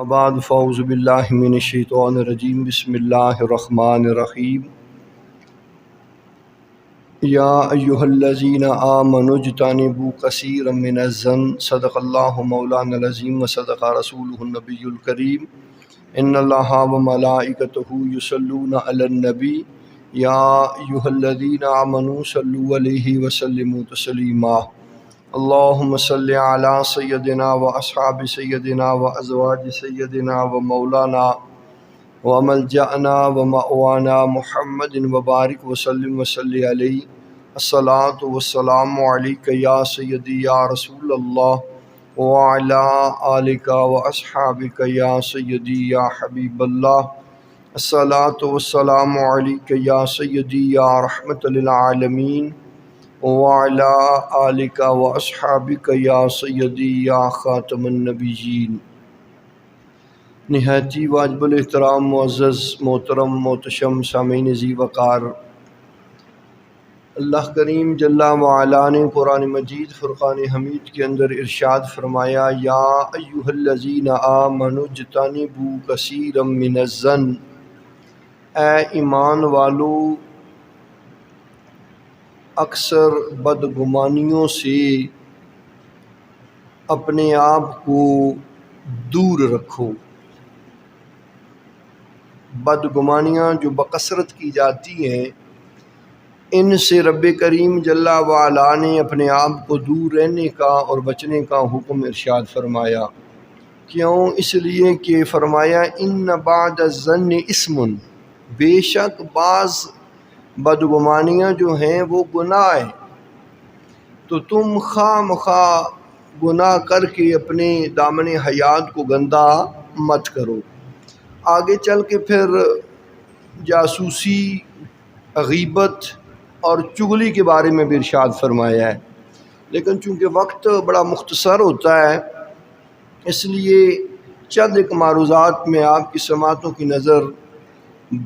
بعد فاعوذ باللہ من الشیطان الرجیم بسم اللہ الرحمن الرحیم یا ایہا الذین آمنوا اجتنبوا کثیرا من الظن صدق اللہ مولانا العظیم وصدق رسولہ النبی الکریم ان اللہ وملائکتہ یصلون علی النبی یا ایہا الذین آمنوا صلوا علیہ وسلموا تسلیما اللہم صلی علی سیدنا و اصحاب سیدنا و ازواج سیدنا و مولانا و ملجأنا و مأوانا محمد و بارک وسلم وصلی علیہ الصلاۃ والسلام علیک یا سیدی یا رسول اللہ وعلی آلک و اصحابک یا سیدی یا حبیب اللہ الصلاۃ والسلام علیک یا سیدی یا رحمت للعالمین وعلی آلک و اصحابک یا سیدی یا خاتم النبیین۔ نہایتی واجب الاحترام معزز محترم محتشم سامعین ذی وقار، اللہ کریم جل وعلا نے قرآن مجید فرقان حمید کے اندر ارشاد فرمایا یا ایھا الذین آمنوا اجتنبوا کثیرا من الظن، اے ایمان والو اکثر بدگمانیوں سے اپنے آپ کو دور رکھو۔ بدگمانیاں جو بکثرت کی جاتی ہیں ان سے رب کریم جل وعلا نے اپنے آپ کو دور رہنے کا اور بچنے کا حکم ارشاد فرمایا۔ کیوں؟ اس لیے کہ فرمایا ان بعد الظن اسم، بے شک بعض بدگمانیاں جو ہیں وہ گناہ ہیں، تو تم خواہ مخواہ گناہ کر کے اپنے دامن حیات کو گندہ مت کرو۔ آگے چل کے پھر جاسوسی، غیبت اور چغلی کے بارے میں بھی ارشاد فرمایا ہے، لیکن چونکہ وقت بڑا مختصر ہوتا ہے اس لیے چند ایک معروضات میں آپ کی سماعتوں کی نظر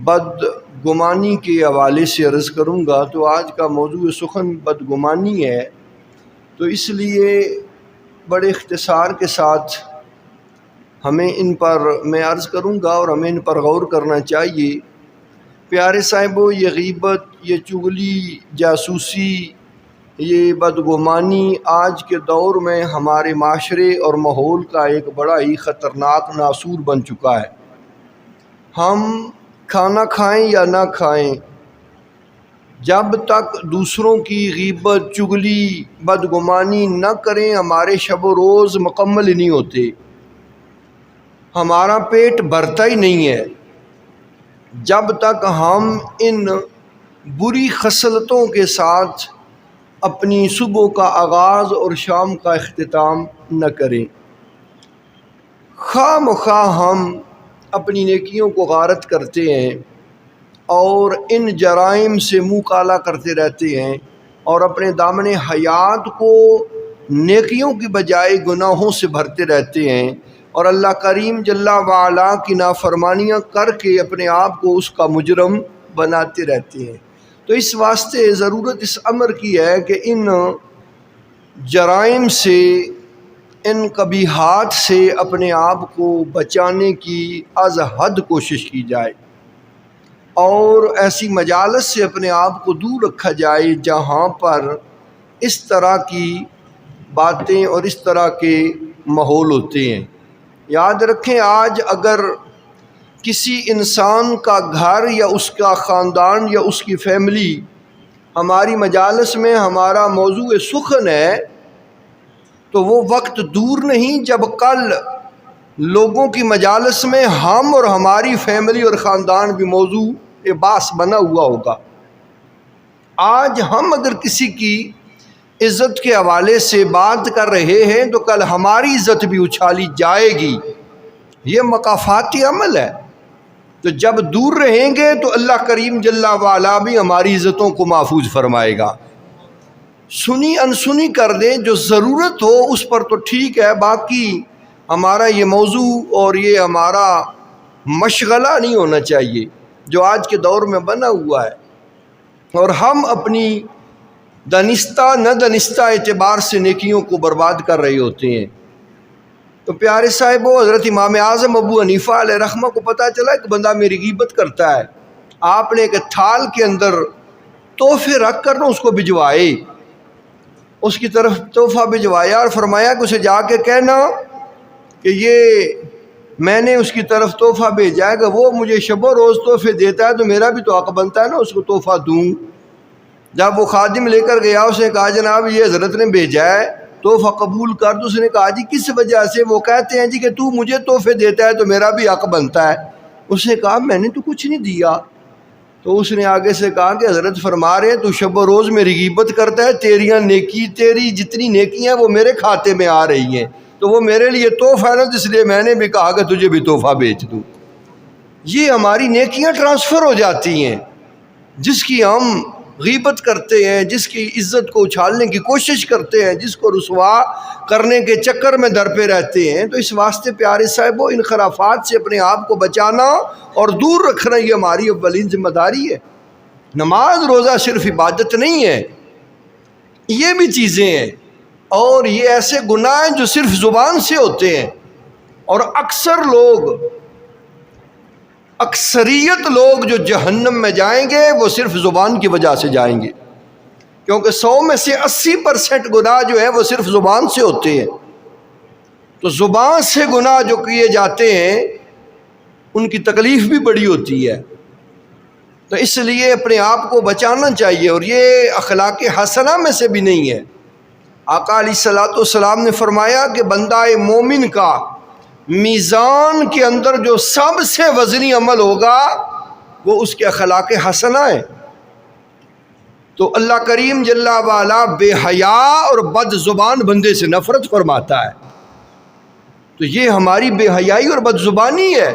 بدگمانی کے حوالے سے عرض کروں گا۔ تو آج کا موضوع سخن بدگمانی ہے، تو اس لیے بڑے اختصار کے ساتھ ہمیں ان پر میں عرض کروں گا اور ہمیں ان پر غور کرنا چاہیے۔ پیارے صاحبو، یہ غیبت، یہ چغلی، جاسوسی، یہ بدگمانی آج کے دور میں ہمارے معاشرے اور ماحول کا ایک بڑا ہی خطرناک ناسور بن چکا ہے۔ ہم کھانا کھائیں یا نہ کھائیں، جب تک دوسروں کی غیبت، چغلی، بدگمانی نہ کریں ہمارے شب و روز مکمل ہی نہیں ہوتے، ہمارا پیٹ بھرتا ہی نہیں ہے۔ جب تک ہم ان بری خصلتوں کے ساتھ اپنی صبح کا آغاز اور شام کا اختتام نہ کریں، خواہ مخواہ ہم اپنی نیکیوں کو غارت کرتے ہیں اور ان جرائم سے منہ کالا کرتے رہتے ہیں اور اپنے دامن حیات کو نیکیوں کی بجائے گناہوں سے بھرتے رہتے ہیں، اور اللہ کریم جل وعلا کی نافرمانیاں کر کے اپنے آپ کو اس کا مجرم بناتے رہتے ہیں۔ تو اس واسطے ضرورت اس امر کی ہے کہ ان جرائم سے، ان قبیحات سے اپنے آپ کو بچانے کی از حد کوشش کی جائے اور ایسی مجالس سے اپنے آپ کو دور رکھا جائے جہاں پر اس طرح کی باتیں اور اس طرح کے ماحول ہوتے ہیں۔ یاد رکھیں، آج اگر کسی انسان کا گھر یا اس کا خاندان یا اس کی فیملی ہماری مجالس میں ہمارا موضوع سخن ہے تو وہ وقت دور نہیں جب کل لوگوں کی مجالس میں ہم اور ہماری فیملی اور خاندان بھی موضوع باس بنا ہوا ہوگا۔ آج ہم اگر کسی کی عزت کے حوالے سے بات کر رہے ہیں تو کل ہماری عزت بھی اچھالی جائے گی، یہ مقافاتی عمل ہے۔ تو جب دور رہیں گے تو اللہ کریم جل وعلا بھی ہماری عزتوں کو محفوظ فرمائے گا۔ سنی انسنی کر دیں، جو ضرورت ہو اس پر تو ٹھیک ہے، باقی ہمارا یہ موضوع اور یہ ہمارا مشغلہ نہیں ہونا چاہیے جو آج کے دور میں بنا ہوا ہے، اور ہم اپنی دانستہ نہ دانستہ اعتبار سے نیکیوں کو برباد کر رہے ہوتے ہیں۔ تو تو پیارے صاحب وہ حضرت امام اعظم ابو حنیفہ علیہ رحمہ کو پتہ چلا کہ بندہ میری غیبت کرتا ہے، آپ نے ایک تھال کے اندر تحفے رکھ کر اس کو بھجوائے، اس کی طرف تحفہ بھجوایا اور فرمایا کہ اسے جا کے کہنا کہ یہ میں نے اس کی طرف تحفہ بھیجا ہے کہ وہ مجھے شب و روز تحفے دیتا ہے تو میرا بھی تو حق بنتا ہے نا اس کو تحفہ دوں۔ جب وہ خادم لے کر گیا اس نے کہا جناب یہ حضرت نے بھیجا ہے تحفہ قبول کر، تو اس نے کہا جی کس وجہ سے؟ وہ کہتے ہیں جی کہ تو مجھے تحفے دیتا ہے تو میرا بھی حق بنتا ہے۔ اس نے کہا میں نے تو کچھ نہیں دیا۔ تو اس نے آگے سے کہا کہ حضرت فرما رہے ہیں تو شب و روز میری غیبت کرتا ہے، تیری جتنی نیکیاں وہ میرے کھاتے میں آ رہی ہیں، تو وہ میرے لیے تحفہ ہے نا، اس لیے میں نے بھی کہا کہ تجھے بھی تحفہ بیچ دوں۔ یہ ہماری نیکیاں ٹرانسفر ہو جاتی ہیں۔ جس کی ہم غیبت کرتے ہیں، جس کی عزت کو اچھالنے کی کوشش کرتے ہیں، جس کو رسوا کرنے کے چکر میں در پہ رہتے ہیں، تو اس واسطے پیارے صاحبوں ان خرافات سے اپنے آپ کو بچانا اور دور رکھنا یہ ہماری اولین ذمہ داری ہے۔ نماز روزہ صرف عبادت نہیں ہے، یہ بھی چیزیں ہیں، اور یہ ایسے گناہ ہیں جو صرف زبان سے ہوتے ہیں، اور اکثریت لوگ جو جہنم میں جائیں گے وہ صرف زبان کی وجہ سے جائیں گے، کیونکہ 100 میں سے 80% گناہ جو ہے وہ صرف زبان سے ہوتے ہیں۔ تو زبان سے گناہ جو کیے جاتے ہیں ان کی تکلیف بھی بڑی ہوتی ہے، تو اس لیے اپنے آپ کو بچانا چاہیے، اور یہ اخلاق حسنہ میں سے بھی نہیں ہے۔ آقا علیہ الصلوۃ والسلام نے فرمایا کہ بندہ مومن کا میزان کے اندر جو سب سے وزنی عمل ہوگا وہ اس کے اخلاق حسنہ ہے۔ تو اللہ کریم جل وعلا بے حیا اور بد زبان بندے سے نفرت فرماتا ہے۔ تو یہ ہماری بے حیائی اور بد زبانی ہے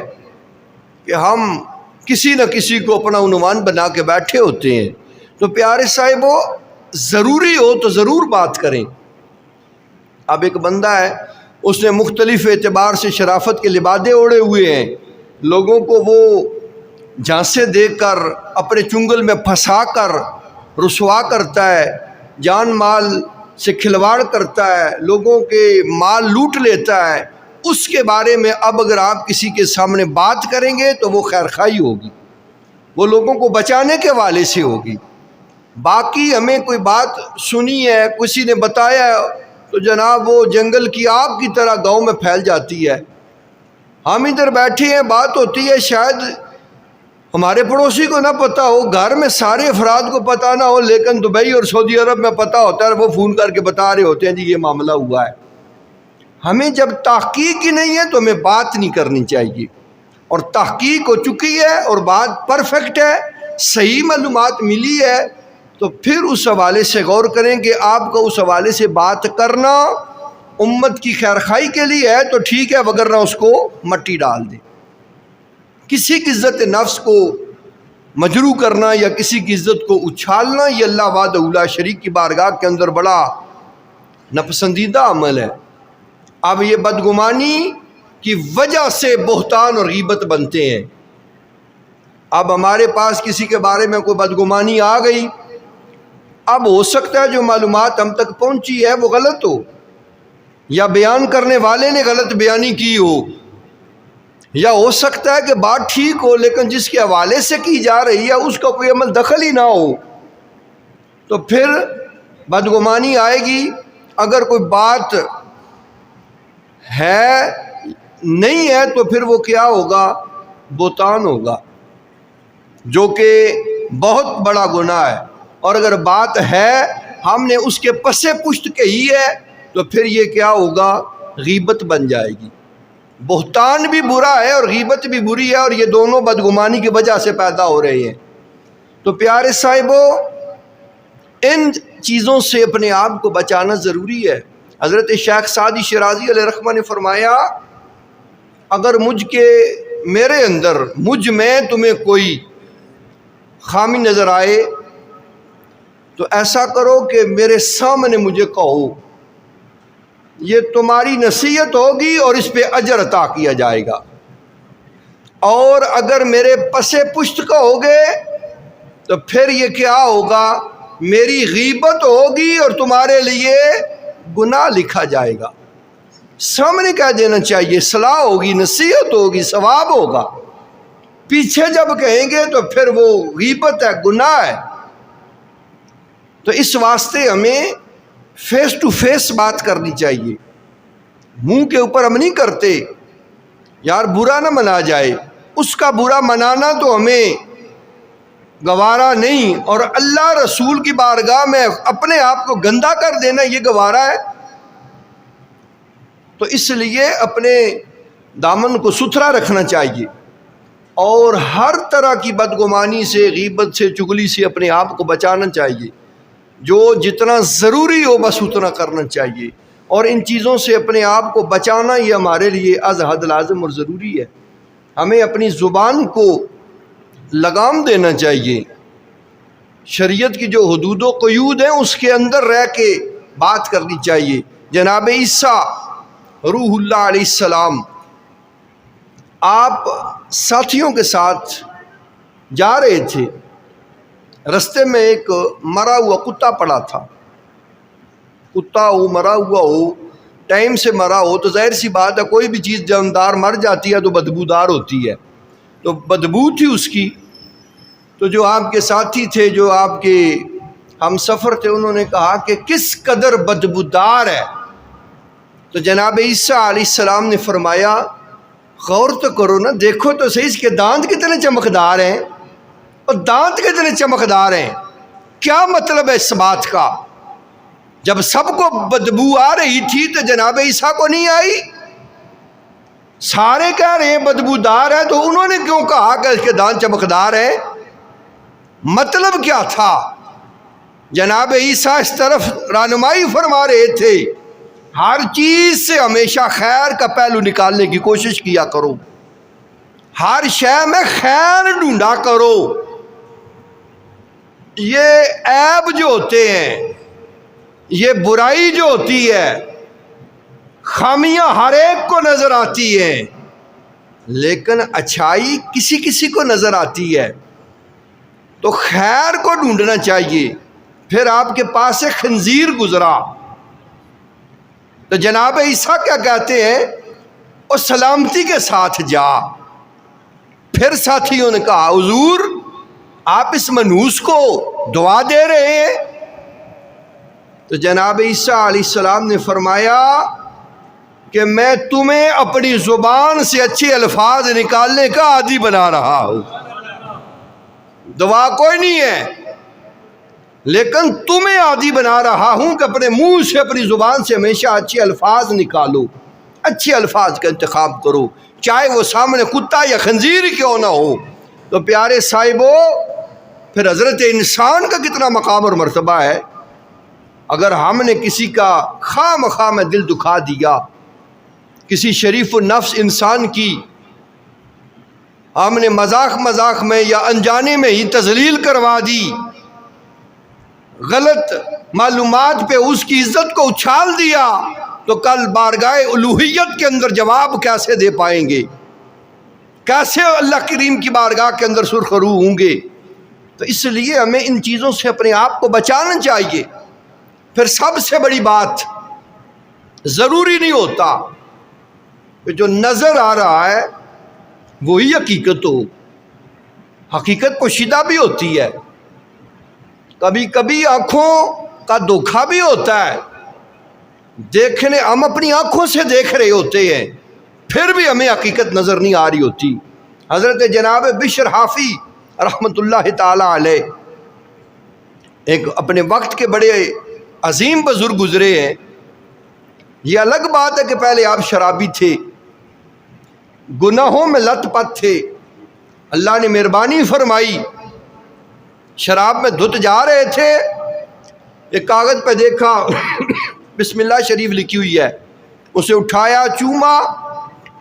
کہ ہم کسی نہ کسی کو اپنا عنوان بنا کے بیٹھے ہوتے ہیں۔ تو پیارے صاحبو ضروری ہو تو ضرور بات کریں۔ اب ایک بندہ ہے، اس نے مختلف اعتبار سے شرافت کے لبادے اوڑے ہوئے ہیں، لوگوں کو وہ جھانسے دے کر اپنے چنگل میں پھنسا کر رسوا کرتا ہے، جان مال سے کھلواڑ کرتا ہے، لوگوں کے مال لوٹ لیتا ہے۔ اس کے بارے میں اب اگر آپ کسی کے سامنے بات کریں گے تو وہ خیرخواہی ہوگی، وہ لوگوں کو بچانے کے والے سے ہوگی۔ باقی ہمیں کوئی بات سنی ہے، کسی نے بتایا ہے، تو جناب وہ جنگل کی آگ کی طرح گاؤں میں پھیل جاتی ہے۔ ہم ادھر بیٹھے ہیں، بات ہوتی ہے، شاید ہمارے پڑوسی کو نہ پتہ ہو، گھر میں سارے افراد کو پتہ نہ ہو، لیکن دبئی اور سعودی عرب میں پتہ ہوتا ہے، وہ فون کر کے بتا رہے ہوتے ہیں جی یہ معاملہ ہوا ہے۔ ہمیں جب تحقیق ہی نہیں ہے تو ہمیں بات نہیں کرنی چاہیے، اور تحقیق ہو چکی ہے اور بات پرفیکٹ ہے، صحیح معلومات ملی ہے، تو پھر اس حوالے سے غور کریں کہ آپ کو اس حوالے سے بات کرنا امت کی خیرخواہی کے لیے ہے تو ٹھیک ہے، وگرنہ اس کو مٹی ڈال دیں۔ کسی کی عزت نفس کو مجروح کرنا یا کسی کی عزت کو اچھالنا یہ اللہ وحدہ لا شریک کی بارگاہ کے اندر بڑا ناپسندیدہ عمل ہے۔ اب یہ بدگمانی کی وجہ سے بہتان اور غیبت بنتے ہیں۔ اب ہمارے پاس کسی کے بارے میں کوئی بدگمانی آ گئی، اب ہو سکتا ہے جو معلومات ہم تک پہنچی ہے وہ غلط ہو، یا بیان کرنے والے نے غلط بیانی کی ہو، یا ہو سکتا ہے کہ بات ٹھیک ہو لیکن جس کے حوالے سے کی جا رہی ہے اس کا کوئی عمل دخل ہی نہ ہو، تو پھر بدگمانی آئے گی۔ اگر کوئی بات ہے نہیں ہے تو پھر وہ کیا ہوگا؟ بہتان ہوگا، جو کہ بہت بڑا گناہ ہے۔ اور اگر بات ہے ہم نے اس کے پسے پشت کہی ہے تو پھر یہ کیا ہوگا؟ غیبت بن جائے گی۔ بہتان بھی برا ہے اور غیبت بھی بری ہے، اور یہ دونوں بدگمانی کی وجہ سے پیدا ہو رہے ہیں۔ تو پیارے صاحبو ان چیزوں سے اپنے آپ کو بچانا ضروری ہے۔ حضرت شیخ سعدی شیرازی علیہ رحمہ نے فرمایا اگر میرے اندر مجھ میں تمہیں کوئی خامی نظر آئے تو ایسا کرو کہ میرے سامنے مجھے کہو، یہ تمہاری نصیحت ہوگی اور اس پہ اجر عطا کیا جائے گا۔ اور اگر میرے پسے پشت کہو گے تو پھر یہ کیا ہوگا؟ میری غیبت ہوگی اور تمہارے لیے گناہ لکھا جائے گا۔ سامنے کہہ دینا چاہیے، صلاح ہوگی، نصیحت ہوگی، ثواب ہوگا۔ پیچھے جب کہیں گے تو پھر وہ غیبت ہے، گناہ ہے۔ تو اس واسطے ہمیں فیس ٹو فیس بات کرنی چاہیے، منہ کے اوپر ہم نہیں کرتے یار برا نہ منا جائے، اس کا برا منانا تو ہمیں گوارا نہیں، اور اللہ رسول کی بارگاہ میں اپنے آپ کو گندا کر دینا یہ گوارا ہے۔ تو اس لیے اپنے دامن کو ستھرا رکھنا چاہیے، اور ہر طرح کی بدگمانی سے، غیبت سے، چغلی سے اپنے آپ کو بچانا چاہیے۔ جو جتنا ضروری ہو بس اتنا کرنا چاہیے، اور ان چیزوں سے اپنے آپ کو بچانا یہ ہمارے لیے از حد لازم اور ضروری ہے۔ ہمیں اپنی زبان کو لگام دینا چاہیے، شریعت کی جو حدود و قیود ہیں اس کے اندر رہ کے بات کرنی چاہیے۔ جناب عیسیٰ روح اللہ علیہ السلام آپ ساتھیوں کے ساتھ جا رہے تھے، رستے میں ایک مرا ہوا کتا پڑا تھا۔ کتا ہو، مرا ہوا ہو، ٹائم سے مرا ہو تو ظاہر سی بات ہے کوئی بھی چیز جاندار مر جاتی ہے تو بدبودار ہوتی ہے، تو بدبو تھی اس کی۔ تو جو آپ کے ساتھی تھے، جو آپ کے ہم سفر تھے، انہوں نے کہا کہ کس قدر بدبودار ہے۔ تو جناب عیسیٰ علیہ السلام نے فرمایا غور تو کرو نا، دیکھو تو صحیح اس کے دانت کتنے چمکدار ہیں، اور دانت کتنے چمکدار ہیں۔ کیا مطلب ہے اس بات کا؟ جب سب کو بدبو آ رہی تھی تو جناب عیسیٰ کو نہیں آئی؟ سارے کہہ رہے ہیں بدبودار ہے، تو انہوں نے کیوں کہا کہ اس کے دانت چمکدار ہیں؟ مطلب کیا تھا؟ جناب عیسیٰ اس طرف رہنمائی فرما رہے تھے، ہر چیز سے ہمیشہ خیر کا پہلو نکالنے کی کوشش کیا کرو، ہر شے میں خیر ڈھونڈا کرو۔ یہ عیب جو ہوتے ہیں، یہ برائی جو ہوتی ہے، خامیاں ہر ایک کو نظر آتی ہیں، لیکن اچھائی کسی کسی کو نظر آتی ہے، تو خیر کو ڈھونڈنا چاہیے۔ پھر آپ کے پاس سے خنزیر گزرا تو جناب عیسیٰ کیا کہتے ہیں؟ اور سلامتی کے ساتھ جا۔ پھر ساتھیوں نے کہا حضور آپ اس منحوس کو دعا دے رہے ہیں؟ تو جناب عیسیٰ علیہ السلام نے فرمایا کہ میں تمہیں اپنی زبان سے اچھے الفاظ نکالنے کا عادی بنا رہا ہوں، دعا کوئی نہیں ہے، لیکن تمہیں عادی بنا رہا ہوں کہ اپنے منہ سے، اپنی زبان سے ہمیشہ اچھے الفاظ نکالو، اچھے الفاظ کا انتخاب کرو، چاہے وہ سامنے کتا یا خنزیر کیوں نہ ہو۔ تو پیارے صاحبو، پھر حضرت انسان کا کتنا مقام اور مرتبہ ہے۔ اگر ہم نے کسی کا خواہ مخواہ میں دل دکھا دیا، کسی شریف النفس انسان کی ہم نے مذاق میں یا انجانے میں ہی تذلیل کروا دی، غلط معلومات پہ اس کی عزت کو اچھال دیا، تو کل بارگاہ الوہیت کے اندر جواب کیسے دے پائیں گے؟ کیسے اللہ کریم کی بارگاہ کے اندر سرخرو ہوں گے؟ تو اس لیے ہمیں ان چیزوں سے اپنے آپ کو بچانا چاہیے۔ پھر سب سے بڑی بات، ضروری نہیں ہوتا کہ جو نظر آ رہا ہے وہی حقیقت ہو، حقیقت پوشیدہ بھی ہوتی ہے، کبھی کبھی آنکھوں کا دھوکہ بھی ہوتا ہے، دیکھنے ہم اپنی آنکھوں سے دیکھ رہے ہوتے ہیں پھر بھی ہمیں حقیقت نظر نہیں آ رہی ہوتی۔ حضرت جناب بشر حافی رحمۃ اللہ تعالی علیہ ایک اپنے وقت کے بڑے عظیم بزرگ گزرے ہیں۔ یہ الگ بات ہے کہ پہلے آپ شرابی تھے، گناہوں میں لت پت تھے، اللہ نے مہربانی فرمائی، شراب میں دھت جا رہے تھے، ایک کاغذ پہ دیکھا بسم اللہ شریف لکھی ہوئی ہے، اسے اٹھایا، چوما،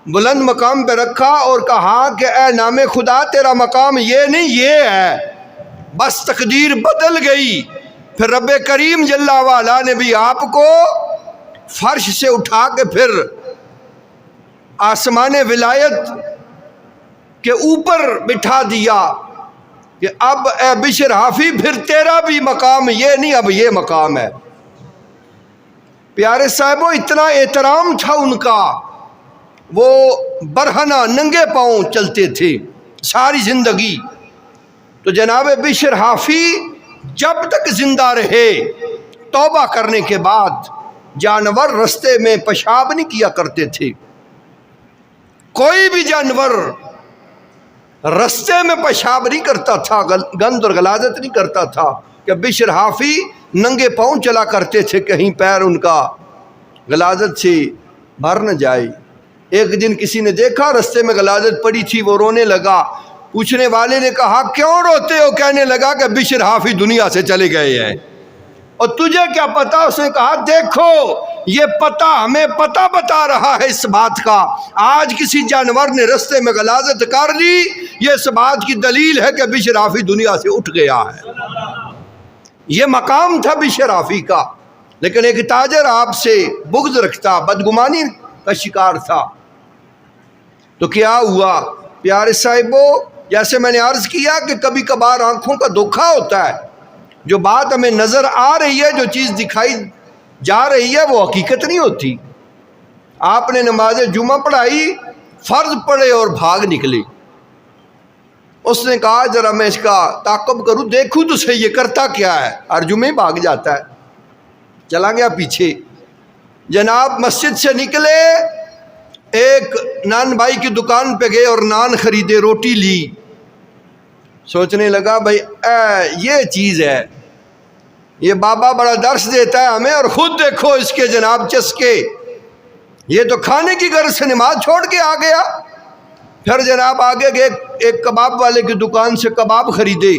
بلند مقام پہ رکھا اور کہا کہ اے نام خدا تیرا مقام یہ نہیں یہ ہے۔ بس تقدیر بدل گئی۔ پھر رب کریم جل وعلا نے بھی آپ کو فرش سے اٹھا کے پھر آسمان ولایت کے اوپر بٹھا دیا کہ اب اے بشر حافی پھر تیرا بھی مقام یہ نہیں، اب یہ مقام ہے۔ پیارے صاحبوں اتنا احترام تھا ان کا، وہ برہنہ ننگے پاؤں چلتے تھے ساری زندگی۔ تو جناب بشر حافی جب تک زندہ رہے توبہ کرنے کے بعد جانور رستے میں پیشاب نہیں کیا کرتے تھے، کوئی بھی جانور رستے میں پیشاب نہیں کرتا تھا، گند اور غلاظت نہیں کرتا تھا، کہ بشر حافی ننگے پاؤں چلا کرتے تھے کہیں پیر ان کا غلاظت سے بھر نہ جائے۔ ایک دن کسی نے دیکھا رستے میں غلاظت پڑی تھی، وہ رونے لگا، پوچھنے والے نے کہا کیوں روتے ہو؟ کہنے لگا کہ بشر حافی دنیا سے چلے گئے ہیں۔ اور تجھے کیا پتا؟ اس نے کہا دیکھو یہ پتا ہمیں پتا بتا رہا ہے اس بات کا، آج کسی جانور نے رستے میں غلاظت کر لی، یہ اس بات کی دلیل ہے کہ بشر حافی دنیا سے اٹھ گیا ہے۔ یہ مقام تھا بشر حافی کا، لیکن ایک تاجر آپ سے بغض رکھتا، بدگمانی کا شکار تھا۔ تو کیا ہوا پیارے صاحبوں، جیسے میں نے عرض کیا کہ کبھی کبھار آنکھوں کا دھوکا ہوتا ہے، جو بات ہمیں نظر آ رہی ہے، جو چیز دکھائی جا رہی ہے وہ حقیقت نہیں ہوتی۔ آپ نے نماز جمعہ پڑھائی، فرض پڑھے اور بھاگ نکلے۔ اس نے کہا ذرا میں اس کا تعاقب کروں، دیکھوں تو صحیح یہ کرتا کیا ہے، ہر جمعے بھاگ جاتا ہے۔ چلا گیا پیچھے، جناب مسجد سے نکلے، ایک نان بھائی کی دکان پہ گئے اور نان خریدے، روٹی لی۔ سوچنے لگا بھائی یہ چیز ہے، یہ بابا بڑا درس دیتا ہے ہمیں، اور خود دیکھو اس کے جناب چسکے، یہ تو کھانے کی غرض سے نماز چھوڑ کے آ گیا۔ پھر جناب آگے گئے، ایک کباب والے کی دکان سے کباب خریدے،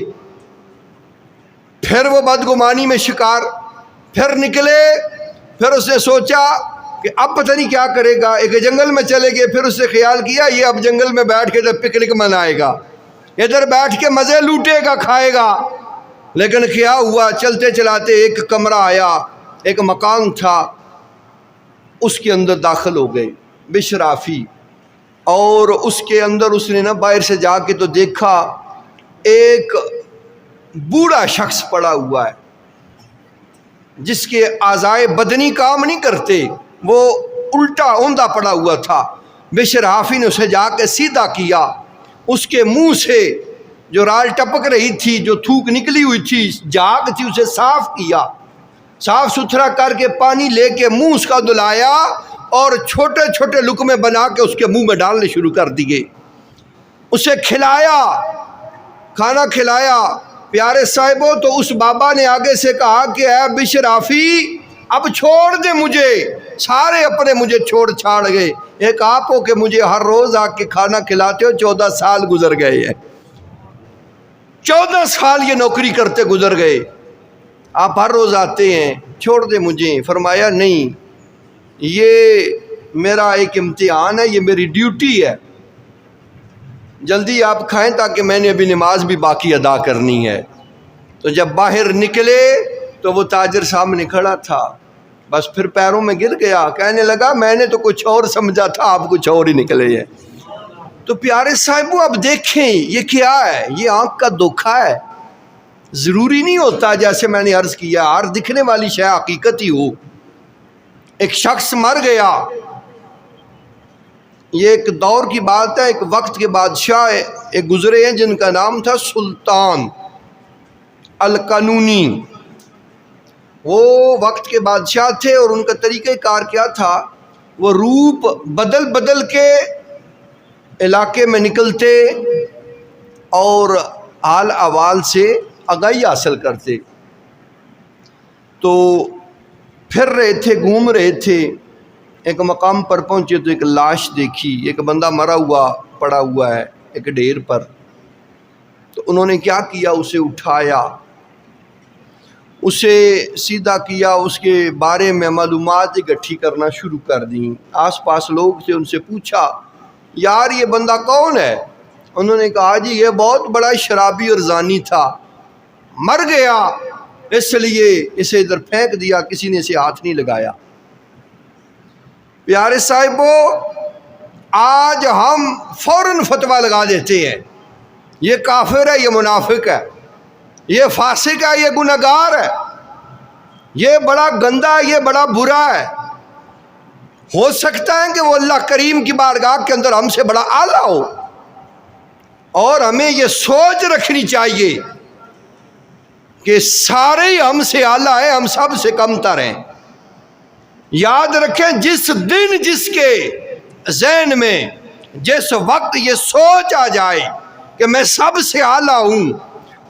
پھر وہ بدگمانی میں شکار، پھر نکلے، پھر اس نے سوچا کہ اب پتہ نہیں کیا کرے گا، ایک جنگل میں چلے گئے، پھر اس نے خیال کیا یہ اب جنگل میں بیٹھ کے پکنک منائے گا، ادھر بیٹھ کے مزے لوٹے گا، کھائے گا۔ لیکن کیا ہوا، چلتے چلاتے ایک کمرہ آیا، ایک مکان تھا، اس کے اندر داخل ہو گئے بشر حافی، اور اس کے اندر اس نے باہر سے جا کے تو دیکھا ایک بوڑھا شخص پڑا ہوا ہے جس کے اعضائے بدنی کام نہیں کرتے، وہ الٹا اوندھا پڑا ہوا تھا۔ بشر حافی نے اسے جا کے سیدھا کیا، اس کے منہ سے جو رال ٹپک رہی تھی، جو تھوک نکلی ہوئی تھی، جاگ تھی، اسے صاف کیا، صاف ستھرا کر کے پانی لے کے منہ اس کا دھلایا، اور چھوٹے چھوٹے لقمے بنا کے اس کے منہ میں ڈالنے شروع کر دیے، اسے کھلایا، کھانا کھلایا۔ پیارے صاحبوں، تو اس بابا نے آگے سے کہا کہ اے بشر حافی اب چھوڑ دے مجھے، سارے اپنے مجھے چھوڑ چھاڑ گئے، ایک آپ ہو کہ مجھے ہر روز آ کے کھانا کھلاتے ہو، 14 سال گزر گئے ہیں، 14 سال یہ نوکری کرتے گزر گئے، آپ ہر روز آتے ہیں، چھوڑ دے مجھے۔ فرمایا نہیں، یہ میرا ایک امتحان ہے، یہ میری ڈیوٹی ہے، جلدی آپ کھائیں تاکہ میں نے ابھی نماز بھی باقی ادا کرنی ہے۔ تو جب باہر نکلے تو وہ تاجر سامنے کھڑا تھا، بس پھر پیروں میں گر گیا، کہنے لگا میں نے تو کچھ اور سمجھا تھا، آپ کچھ اور ہی نکلے ہیں۔ تو پیارے صاحبوں اب دیکھیں یہ کیا ہے، یہ آنکھ کا دھوکا ہے۔ ضروری نہیں ہوتا جیسے میں نے عرض کیا ہر دکھنے والی شے حقیقت ہی ہو۔ ایک شخص مر گیا، یہ ایک دور کی بات ہے، ایک وقت کے بادشاہ ایک گزرے ہیں جن کا نام تھا سلطان القانونی۔ وہ وقت کے بادشاہ تھے، اور ان کا طریقہ کار کیا تھا، وہ روپ بدل بدل کے علاقے میں نکلتے اور حال احوال سے آگاہی حاصل کرتے۔ تو پھر رہے تھے، گھوم رہے تھے، ایک مقام پر پہنچے تو ایک لاش دیکھی، ایک بندہ مرا ہوا پڑا ہوا ہے ایک ڈھیر پر۔ تو انہوں نے کیا کیا، اسے اٹھایا، اسے سیدھا کیا، اس کے بارے میں معلومات اکٹھی کرنا شروع کر دیں۔ آس پاس لوگ تھے، ان سے پوچھا یار یہ بندہ کون ہے؟ انہوں نے کہا جی یہ بہت بڑا شرابی اور زانی تھا، مر گیا اس لیے اسے ادھر پھینک دیا، کسی نے اسے ہاتھ نہیں لگایا۔ پیارے صاحبوں، آج ہم فوراً فتویٰ لگا دیتے ہیں یہ کافر ہے، یہ منافق ہے، یہ فاسق ہے، یہ گنہگار ہے۔ یہ بڑا گندا ہے، یہ بڑا برا ہے۔ ہو سکتا ہے کہ وہ اللہ کریم کی بارگاہ کے اندر ہم سے بڑا اعلیٰ ہو، اور ہمیں یہ سوچ رکھنی چاہیے کہ سارے ہی ہم سے اعلیٰ ہیں، ہم سب سے کم تر ہیں۔ یاد رکھیں، جس دن جس کے ذہن میں جس وقت یہ سوچ آ جائے کہ میں سب سے اعلیٰ ہوں،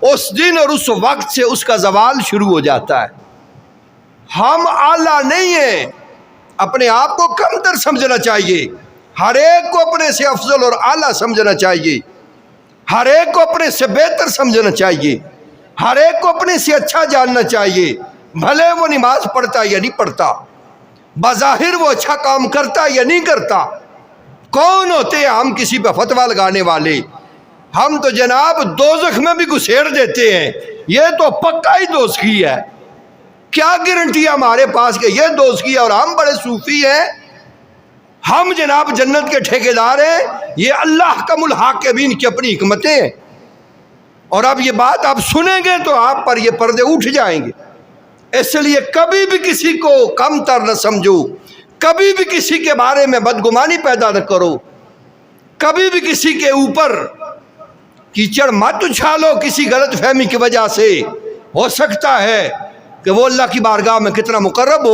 اس دن اور اس وقت سے اس کا زوال شروع ہو جاتا ہے۔ ہم اعلیٰ نہیں ہیں، اپنے آپ کو کم تر سمجھنا چاہیے، ہر ایک کو اپنے سے افضل اور اعلیٰ سمجھنا چاہیے، ہر ایک کو اپنے سے بہتر سمجھنا چاہیے، ہر ایک کو اپنے سے اچھا جاننا چاہیے، بھلے وہ نماز پڑھتا یا نہیں پڑھتا، بظاہر وہ اچھا کام کرتا یا نہیں کرتا۔ کون ہوتے ہیں ہم کسی پہ فتویٰ لگانے والے؟ ہم تو جناب دوزخ میں بھی گھسیڑ دیتے ہیں، یہ تو پکا ہی دوزخی ہے۔ کیا گارنٹی ہے ہمارے پاس کہ یہ دوزخی ہے اور ہم بڑے صوفی ہیں؟ ہم جناب جنت کے ٹھیکیدار ہیں، یہ اللہ حکم الحاکمین کی اپنی حکمتیں ہیں۔ اور اب یہ بات آپ سنیں گے تو آپ پر یہ پردے اٹھ جائیں گے۔ اس لیے کبھی بھی کسی کو کم تر نہ سمجھو، کبھی بھی کسی کے بارے میں بدگمانی پیدا نہ کرو، کبھی بھی کسی کے اوپر کیچڑ مت اچھالو کسی غلط فہمی کی وجہ سے۔ ہو سکتا ہے کہ وہ اللہ کی بارگاہ میں کتنا مقرب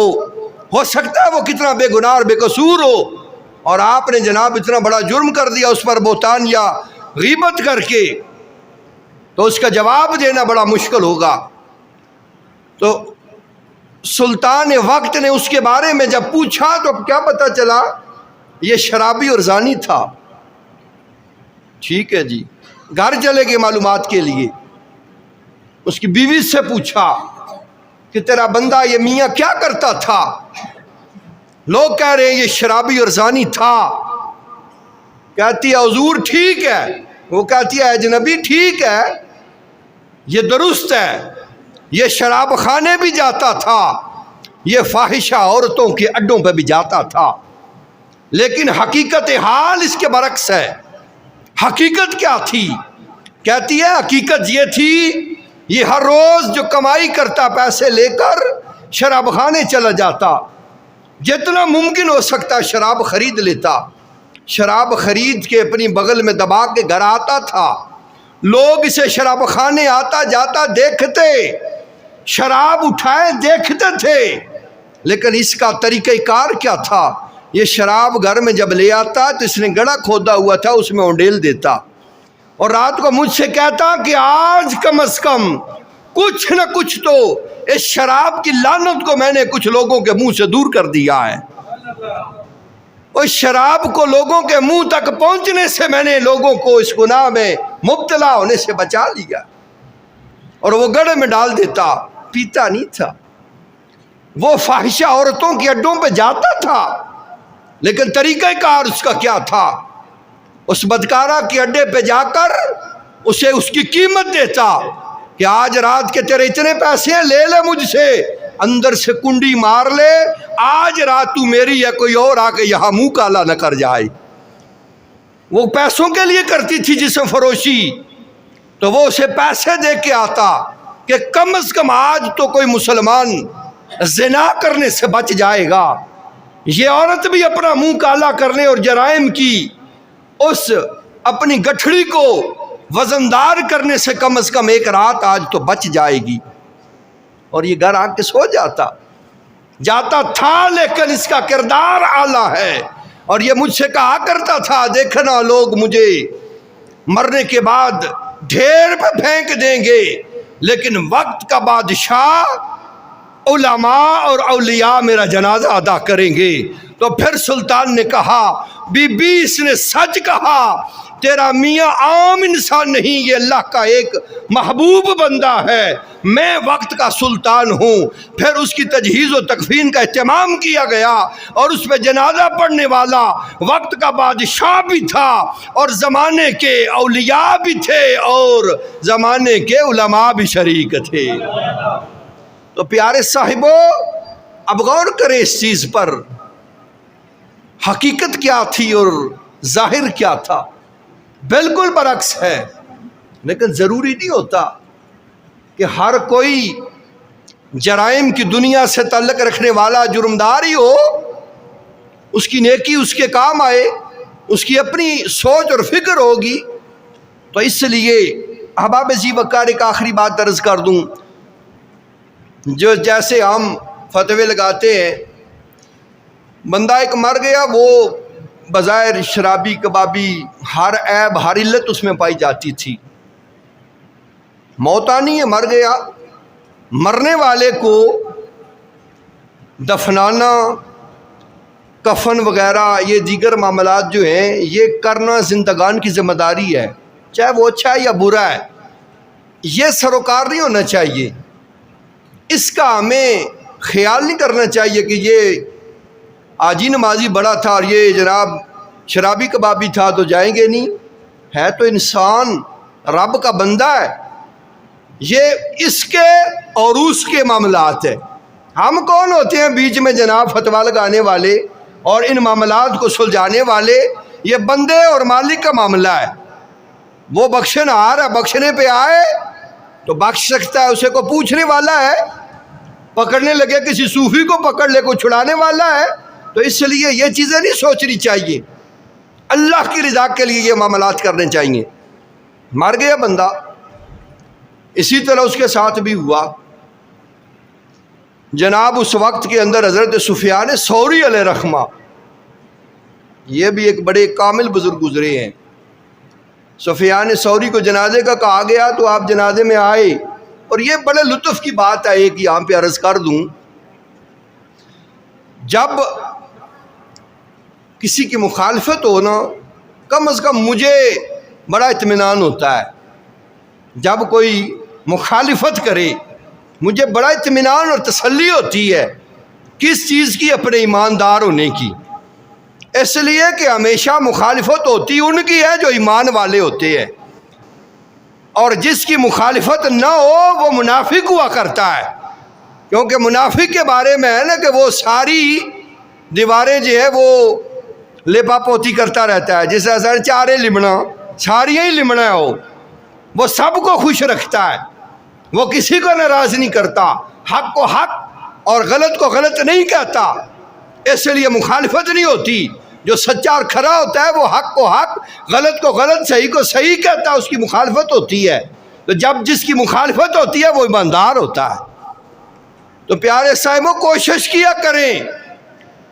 ہو سکتا ہے وہ کتنا بے گناہ اور بے قصور ہو، اور آپ نے جناب اتنا بڑا جرم کر دیا اس پر بہتان یا غیبت کر کے، تو اس کا جواب دینا بڑا مشکل ہوگا۔ تو سلطان وقت نے اس کے بارے میں جب پوچھا تو کیا پتہ چلا؟ یہ شرابی اور زانی تھا۔ ٹھیک ہے جی، گھر چلے گئے معلومات کے لیے، اس کی بیوی سے پوچھا کہ تیرا بندہ یہ میاں کیا کرتا تھا؟ لوگ کہہ رہے ہیں یہ شرابی اور زانی تھا۔ کہتی ہے حضور ٹھیک ہے، وہ کہتی ہے اجنبی ٹھیک ہے، یہ درست ہے، یہ شراب خانے بھی جاتا تھا، یہ فاحشہ عورتوں کے اڈوں پہ بھی جاتا تھا، لیکن حقیقت حال اس کے برعکس ہے۔ حقیقت کیا تھی؟ کہتی ہے حقیقت یہ تھی، یہ ہر روز جو کمائی کرتا پیسے لے کر شراب خانے چلا جاتا، جتنا ممکن ہو سکتا شراب خرید لیتا، شراب خرید کے اپنی بغل میں دبا کے گھر آتا تھا، لوگ اسے شراب خانے آتا جاتا دیکھتے، شراب اٹھائے دیکھتے تھے، لیکن اس کا طریقہ کار کیا تھا؟ یہ شراب گھر میں جب لے آتا تو اس نے گڑھا کھودا ہوا تھا، اس میں اونڈیل دیتا، اور رات کو مجھ سے کہتا کہ آج کم از کم کچھ نہ کچھ تو اس شراب کی لعنت کو میں نے کچھ لوگوں کے منہ سے دور کر دیا ہے، اس شراب کو لوگوں کے منہ تک پہنچنے سے میں نے لوگوں کو اس گناہ میں مبتلا ہونے سے بچا لیا۔ اور وہ گڑھے میں ڈال دیتا، پیتا نہیں تھا، وہ فاحشہ عورتوں کے اڈوں پہ جاتا تھا، لیکن طریقہ کار اس کا کیا تھا؟ اس بدکارہ کے اڈے پہ جا کر اسے اس کی قیمت دیتا کہ آج رات کے تیرے اتنے پیسے ہیں، لے لے مجھ سے، اندر سے کنڈی مار لے، آج رات تو میری ہے، کوئی اور آ کے یہاں منہ کالا نہ کر جائے۔ وہ پیسوں کے لیے کرتی تھی جسم فروشی، تو وہ اسے پیسے دے کے آتا کہ کم از کم آج تو کوئی مسلمان زنا کرنے سے بچ جائے گا۔ یہ عورت بھی اپنا منہ کالا کرنے اور جرائم کی اس اپنی گٹھڑی کو وزندار کرنے سے کم از کم ایک رات آج تو بچ جائے گی، اور یہ گھر آ کے سو جاتا تھا، لیکن اس کا کردار اعلیٰ ہے۔ اور یہ مجھ سے کہا کرتا تھا دیکھنا لوگ مجھے مرنے کے بعد ڈھیر پہ پھینک دیں گے، لیکن وقت کا بادشاہ علماء اور اولیاء میرا جنازہ ادا کریں گے۔ تو پھر سلطان نے کہا بی بی اس نے سچ کہا، تیرا میاں عام انسان نہیں، یہ اللہ کا ایک محبوب بندہ ہے، میں وقت کا سلطان ہوں۔ پھر اس کی تجہیز و تکفین کا اہتمام کیا گیا، اور اس پہ جنازہ پڑھنے والا وقت کا بادشاہ بھی تھا، اور زمانے کے اولیاء بھی تھے، اور زمانے کے علماء بھی شریک تھے۔ تو پیارے صاحبوں، اب غور کریں اس چیز پر، حقیقت کیا تھی اور ظاہر کیا تھا؟ بالکل برعکس ہے، لیکن ضروری نہیں ہوتا کہ ہر کوئی جرائم کی دنیا سے تعلق رکھنے والا جرمدار ہی ہو، اس کی نیکی اس کے کام آئے، اس کی اپنی سوچ اور فکر ہوگی۔ تو اس لیے احباب ذی وقار ایک آخری بات عرض کر دوں، جو جیسے ہم فتوے لگاتے ہیں، بندہ ایک مر گیا، وہ بظاہر شرابی کبابی، ہر عیب ہر علت اس میں پائی جاتی تھی، موت آنی ہے، مر گیا۔ مرنے والے کو دفنانا، کفن وغیرہ، یہ دیگر معاملات جو ہیں یہ کرنا زندگان کی ذمہ داری ہے، چاہے وہ اچھا ہے یا برا ہے، یہ سروکار نہیں ہونا چاہیے۔ اس کا ہمیں خیال نہیں کرنا چاہیے کہ یہ آجی نمازی بڑا تھا اور یہ جناب شرابی کبابی تھا تو جائیں گے نہیں، ہے تو انسان، رب کا بندہ ہے۔ یہ اس کے اور اس کے معاملات ہیں، ہم کون ہوتے ہیں بیچ میں جناب فتویٰ لگانے والے اور ان معاملات کو سلجھانے والے؟ یہ بندے اور مالک کا معاملہ ہے، وہ بخشنہار ہے، بخشنے پہ آئے تو بخش سکتا ہے، اسے کو پوچھنے والا ہے، پکڑنے لگے کسی صوفی کو پکڑ لے کوئی چھڑانے والا ہے۔ تو اس لیے یہ چیزیں نہیں سوچنی چاہیے، اللہ کی رضا کے لیے یہ معاملات کرنے چاہیے۔ مر گیا بندہ، اسی طرح اس کے ساتھ بھی ہوا جناب، اس وقت کے اندر حضرت سفیان ثوری علیہ رحمہ، یہ بھی ایک بڑے کامل بزرگ گزرے ہیں۔ سفیان ثوری کو جنازے کا کہا گیا تو آپ جنازے میں آئے، اور یہ بڑے لطف کی بات ہے، ایک یہاں پہ عرض کر دوں، جب کسی کی مخالفت ہو نا، کم از کم مجھے بڑا اطمینان ہوتا ہے، جب کوئی مخالفت کرے مجھے بڑا اطمینان اور تسلی ہوتی ہے، کس چیز کی؟ اپنے ایماندار ہونے کی۔ اس لیے کہ ہمیشہ مخالفت ہوتی ان کی ہے جو ایمان والے ہوتے ہیں، اور جس کی مخالفت نہ ہو وہ منافق ہوا کرتا ہے، کیونکہ منافق کے بارے میں ہے نا کہ وہ ساری دیواریں جو ہے وہ لیپا پوتی کرتا رہتا ہے، جیسے اثر چارے لمنا، ساریاں ہی لمنا ہو، وہ سب کو خوش رکھتا ہے، وہ کسی کو ناراض نہیں کرتا، حق کو حق اور غلط کو غلط نہیں کہتا، اس لیے مخالفت نہیں ہوتی۔ جو سچا اور کھرا ہوتا ہے وہ حق کو حق، غلط کو غلط، صحیح کو صحیح کہتا ہے، اس کی مخالفت ہوتی ہے۔ تو جب جس کی مخالفت ہوتی ہے وہ ایماندار ہوتا ہے۔ تو پیارے صاحبوں، کوشش کیا کریں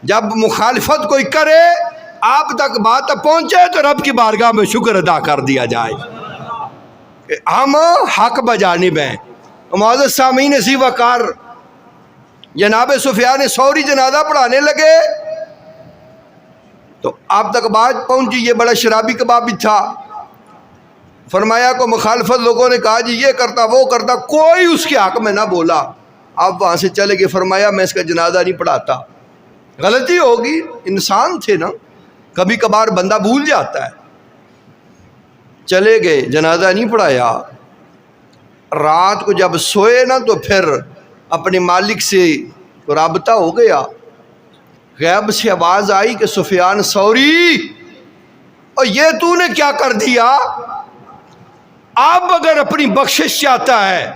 جب مخالفت کوئی کرے آپ تک بات پہنچے تو رب کی بارگاہ میں شکر ادا کر دیا جائے کہ ہم حق بجانب ہیں۔ معزز سامعین ذی وقار، جناب سفیان ثوری جنازہ پڑھانے لگے تو آپ تک بات پہنچی، یہ بڑا شرابی کبابی تھا، فرمایا کو مخالفت لوگوں نے کہا جی یہ کرتا وہ کرتا، کوئی اس کے حق میں نہ بولا، آپ وہاں سے چلے گئے، فرمایا میں اس کا جنازہ نہیں پڑھاتا، غلطی ہوگی، انسان تھے نا، کبھی کبھار بندہ بھول جاتا ہے، چلے گئے، جنازہ نہیں پڑھایا۔ رات کو جب سوئے نا تو پھر اپنے مالک سے رابطہ ہو گیا، غیب سے آواز آئی کہ سفیان ثوری، اور یہ تو نے کیا کر دیا؟ اب اگر اپنی بخشش چاہتا ہے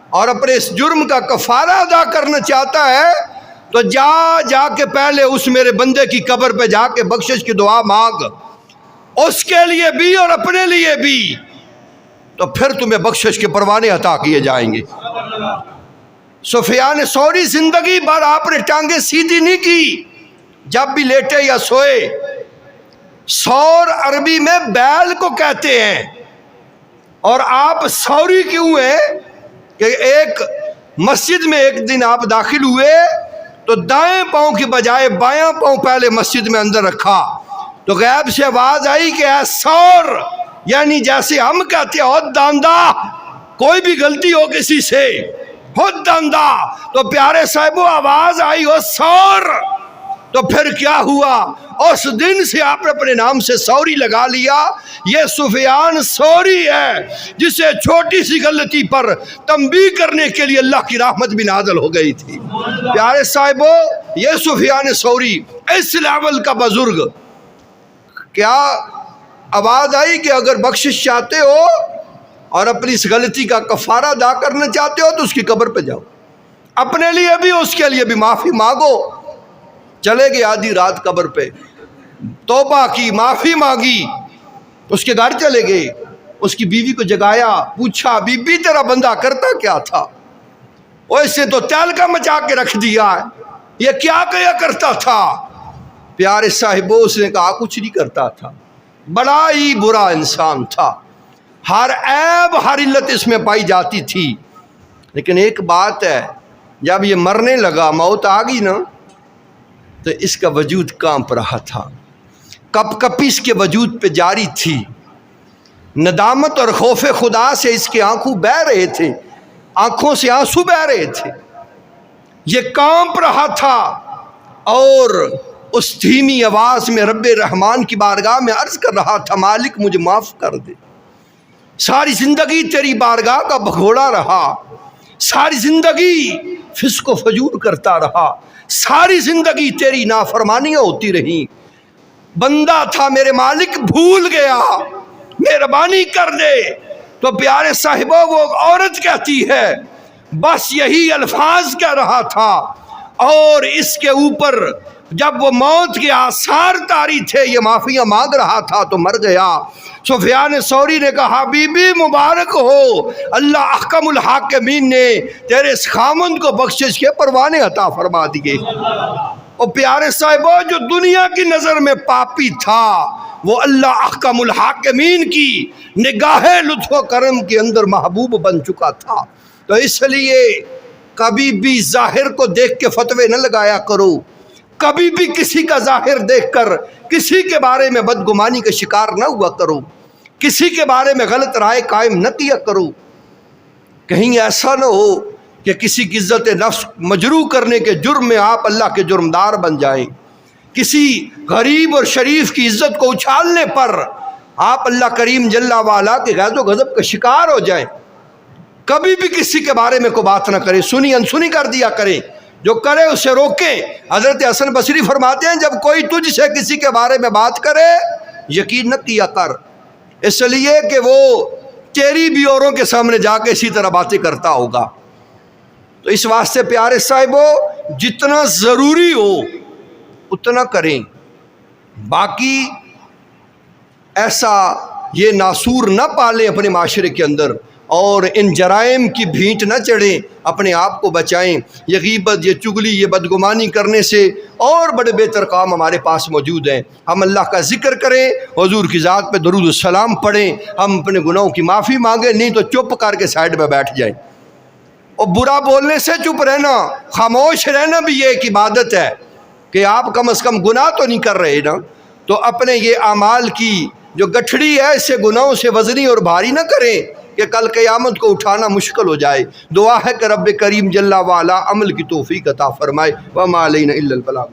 اور اپنے اس جرم کا کفارہ ادا کرنا چاہتا ہے تو جا کے پہلے اس میرے بندے کی قبر پہ جا کے بخشش کی دعا مانگ، اس کے لیے بھی اور اپنے لیے بھی، تو پھر تمہیں بخشش کے پروانے عطا کیے جائیں گے۔ سفیان ثوری زندگی بھر آپ نے ٹانگیں سیدھی نہیں کی، جب بھی لیٹے یا سوئے۔ سور عربی میں بیل کو کہتے ہیں، اور آپ ثوری کیوں ہیں کہ ایک مسجد میں ایک دن آپ داخل ہوئے تو دائیں پاؤں کی بجائے بایاں پاؤں پہلے مسجد میں اندر رکھا، تو غیب سے آواز آئی کہ اے ثور، یعنی جیسے ہم کہتے ہیں ہود داندہ، کوئی بھی غلطی ہو کسی سے، ہود داندہ، تو پیارے صاحبوں آواز آئی ہو ثور، تو پھر کیا ہوا؟ اس دن سے آپ نے اپنے نام سے ثوری لگا لیا۔ یہ سفیان ثوری ہے جسے چھوٹی سی غلطی پر تنبیہ کرنے کے لیے اللہ کی رحمت بھی نازل ہو گئی تھی۔ پیارے صاحبوں، یہ سفیان ثوری اس لیول کا بزرگ، کیا آواز آئی کہ اگر بخشش چاہتے ہو اور اپنی اس غلطی کا کفارہ ادا کرنا چاہتے ہو تو اس کی قبر پہ جاؤ، اپنے لیے بھی اس کے لیے بھی معافی مانگو۔ چلے گئے آدھی رات قبر پہ، توبہ کی، معافی مانگی، اس کے گھر چلے گئے، اس کی بیوی کو جگایا، پوچھا بی بی تیرا بندہ کرتا کیا تھا؟ وہ اس نے تو تہلکہ مچا کے رکھ دیا ہے، یہ کیا کیا کرتا تھا؟ پیارے صاحبوں اس نے کہا کچھ نہیں کرتا تھا، بڑا ہی برا انسان تھا، ہر عیب ہر علت اس میں پائی جاتی تھی، لیکن ایک بات ہے، جب یہ مرنے لگا، موت آ گئی نا، تو اس کا وجود کانپ رہا تھا، کپ کپی اس کے وجود پہ جاری تھی، ندامت اور خوف خدا سے اس کے آنکھوں بہہ رہے تھے، آنکھوں سے آنسو بہہ رہے تھے، یہ کانپ رہا تھا، اور اس دھیمی آواز میں رب رحمان کی بارگاہ میں عرض کر رہا تھا، مالک مجھے معاف کر دے، ساری زندگی تیری بارگاہ کا بھگوڑا رہا، ساری زندگی فسق و فجور کرتا رہا، ساری زندگی تیری نافرمانیاں ہوتی رہیں، بندہ تھا میرے مالک، بھول گیا، مہربانی کر دے۔ تو پیارے صاحبوں وہ عورت کہتی ہے، بس یہی الفاظ کہہ رہا تھا، اور اس کے اوپر جب وہ موت کے آثار طاری تھے، یہ معافیاں مانگ رہا تھا تو مر گیا۔ سفیان ثوری نے کہا بی بی مبارک ہو، اللہ احکم الحاکمین نے تیرے اس خامند کو بخشش کے پروانے عطا فرما دیے۔ اور پیارے صاحبوں جو دنیا کی نظر میں پاپی تھا، وہ اللہ احکم الحاکمین کی نگاہ لطف و کرم کے اندر محبوب بن چکا تھا۔ تو اس لیے کبھی بھی ظاہر کو دیکھ کے فتوے نہ لگایا کرو، کبھی بھی کسی کا ظاہر دیکھ کر کسی کے بارے میں بدگمانی کا شکار نہ ہوا کرو، کسی کے بارے میں غلط رائے قائم نہ کیا کرو، کہیں ایسا نہ ہو کہ کسی کی عزت نفس مجروح کرنے کے جرم میں آپ اللہ کے جرمدار بن جائیں، کسی غریب اور شریف کی عزت کو اچھالنے پر آپ اللہ کریم جل وعلا کے غیظ و غضب کا شکار ہو جائیں۔ کبھی بھی کسی کے بارے میں کوئی بات نہ کریں، سنی انسنی کر دیا کریں، جو کرے اسے روکیں۔ حضرت حسن بصری فرماتے ہیں جب کوئی تجھ سے کسی کے بارے میں بات کرے یقین نہ کیا کر، اس لیے کہ وہ تیری بھی اوروں کے سامنے جا کے اسی طرح باتیں کرتا ہوگا۔ تو اس واسطے پیارے صاحبوں جتنا ضروری ہو اتنا کریں، باقی ایسا یہ ناسور نہ پالیں اپنے معاشرے کے اندر، اور ان جرائم کی بھینٹ نہ چڑھیں، اپنے آپ کو بچائیں۔ یہ غیبت، یہ چگلی، یہ بدگمانی کرنے سے اور بڑے بہتر کام ہمارے پاس موجود ہیں۔ ہم اللہ کا ذکر کریں، حضور کی ذات پہ درود السلام پڑھیں، ہم اپنے گناہوں کی معافی مانگیں، نہیں تو چپ کر کے سائڈ پہ بیٹھ جائیں۔ اور برا بولنے سے چپ رہنا، خاموش رہنا بھی یہ ایک عبادت ہے کہ آپ کم از کم گناہ تو نہیں کر رہے نا۔ تو اپنے یہ اعمال کی جو گٹھڑی ہے اسے گناہوں سے وزنی اور بھاری نہ کریں کہ کل قیامت کو اٹھانا مشکل ہو جائے۔ دعا ہے کہ رب کریم جل وعلا عمل کی توفیق عطا فرمائے۔ وما علینا الا البلاغ۔